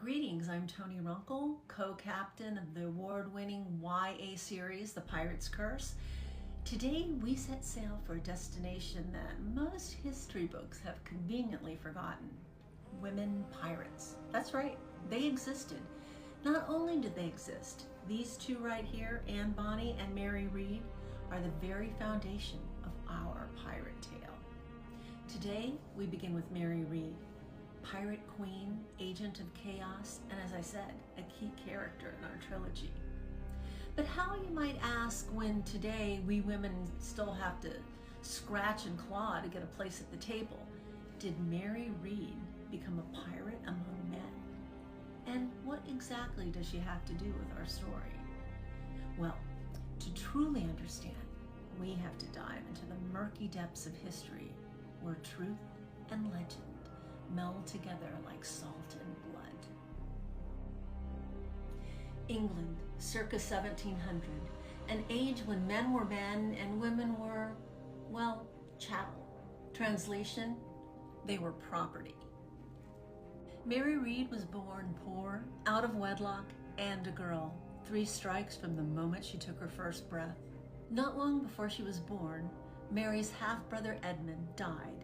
Greetings, I'm Toni Runkle, co-captain of the award-winning YA series, The Pirate's Curse. Today we set sail for a destination that most history books have conveniently forgotten. Women pirates. That's right, they existed. Not only did they exist, these two right here, Anne Bonny and Mary Read, are the very foundation of our pirate tale. Today we begin with Mary Read, pirate queen, agent of chaos, and as I said, a key character in our trilogy. But how, you might ask, when today we women still have to scratch and claw to get a place at the table, did Mary Read become a pirate among men? And what exactly does she have to do with our story? Well, to truly understand, we have to dive into the murky depths of history where truth and legend meld together like salt and blood. England, circa 1700, an age when men were men and women were, well, chattel. Translation, they were property. Mary Read was born poor, out of wedlock, and a girl, 3 strikes from the moment she took her first breath. Not long before she was born, Mary's half-brother Edmund died.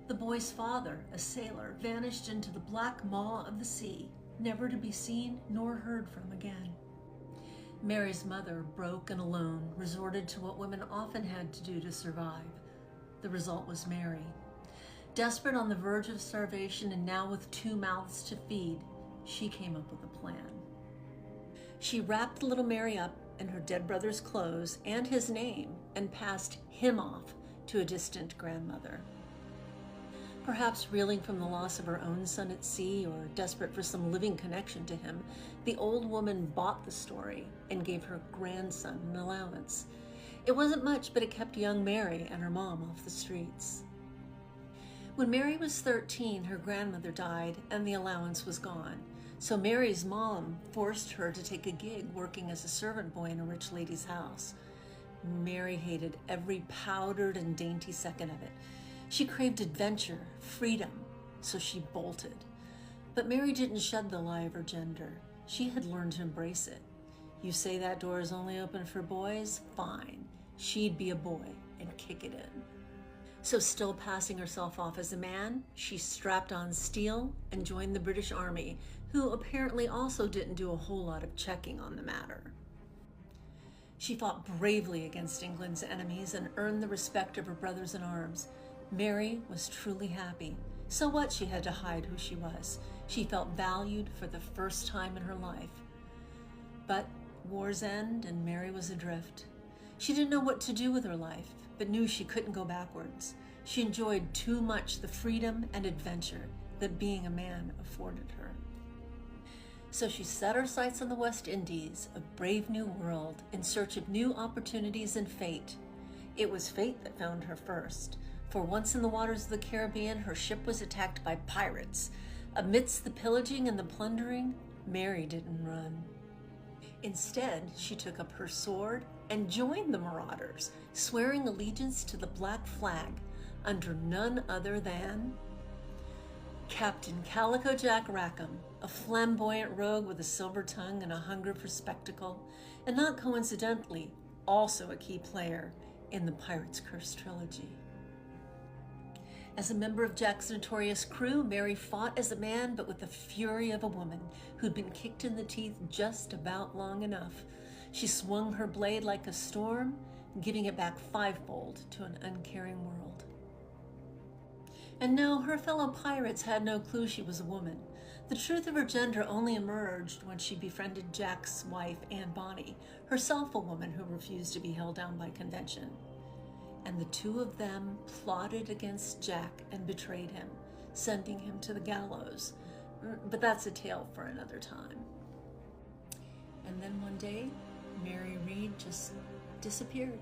The boy's father, a sailor, vanished into the black maw of the sea, never to be seen nor heard from again. Mary's mother, broke and alone, resorted to what women often had to do to survive. The result was Mary. Desperate, on the verge of starvation, and now with 2 mouths to feed, she came up with a plan. She wrapped little Mary up in her dead brother's clothes and his name and passed him off to a distant grandmother. Perhaps reeling from the loss of her own son at sea, or desperate for some living connection to him, the old woman bought the story and gave her grandson an allowance. It wasn't much, but it kept young Mary and her mom off the streets. When Mary was 13, her grandmother died and the allowance was gone. So Mary's mom forced her to take a gig working as a servant boy in a rich lady's house. Mary hated every powdered and dainty second of it. She craved adventure, freedom, so she bolted. But Mary didn't shed the lie of her gender. She had learned to embrace it. You say that door is only open for boys? Fine. She'd be a boy and kick it in. So, still passing herself off as a man, she strapped on steel and joined the British Army, who apparently also didn't do a whole lot of checking on the matter. She fought bravely against England's enemies and earned the respect of her brothers in arms. Mary was truly happy. So what, she had to hide who she was. She felt valued for the first time in her life. But war's end and Mary was adrift. She didn't know what to do with her life, but knew she couldn't go backwards. She enjoyed too much the freedom and adventure that being a man afforded her. So she set her sights on the West Indies, a brave new world, in search of new opportunities and fate. It was fate that found her first. For once in the waters of the Caribbean, her ship was attacked by pirates. Amidst the pillaging and the plundering, Mary didn't run. Instead, she took up her sword and joined the marauders, swearing allegiance to the Black Flag under none other than Captain Calico Jack Rackham, a flamboyant rogue with a silver tongue and a hunger for spectacle, and not coincidentally, also a key player in the Pirate's Curse trilogy. As a member of Jack's notorious crew, Mary fought as a man, but with the fury of a woman who'd been kicked in the teeth just about long enough. She swung her blade like a storm, giving it back 5-fold to an uncaring world. And no, her fellow pirates had no clue she was a woman. The truth of her gender only emerged when she befriended Jack's wife, Anne Bonny, herself a woman who refused to be held down by convention. And the 2 of them plotted against Jack and betrayed him, sending him to the gallows. But that's a tale for another time. And then one day, Mary Read just disappeared,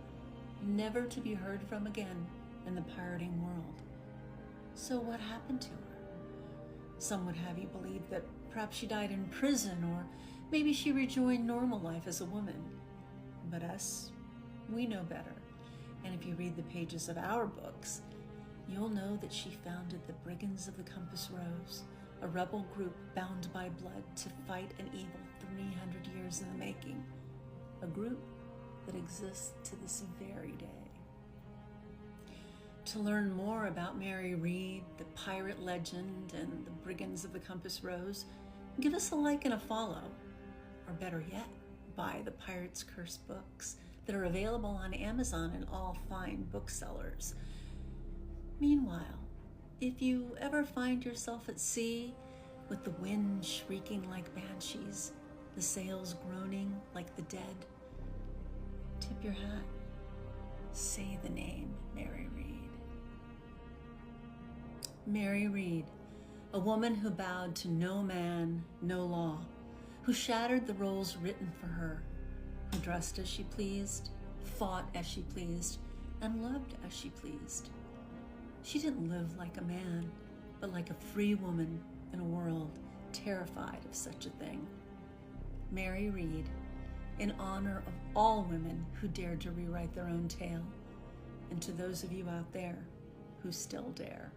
never to be heard from again in the pirating world. So what happened to her? Some would have you believe that perhaps she died in prison, or maybe she rejoined normal life as a woman. But us, we know better. And if you read the pages of our books, you'll know that she founded the Brigands of the Compass Rose, a rebel group bound by blood to fight an evil 300 years in the making, a group that exists to this very day. To learn more about Mary Read, the pirate legend, and the Brigands of the Compass Rose, give us a like and a follow, or better yet, buy the Pirate's Curse books that are available on Amazon and all fine booksellers. Meanwhile, if you ever find yourself at sea with the wind shrieking like banshees, the sails groaning like the dead, tip your hat, say the name Mary Read. Mary Read, a woman who bowed to no man, no law, who shattered the roles written for her, who dressed as she pleased, fought as she pleased, and loved as she pleased. She didn't live like a man, but like a free woman in a world terrified of such a thing. Mary Read, in honor of all women who dared to rewrite their own tale, and to those of you out there who still dare.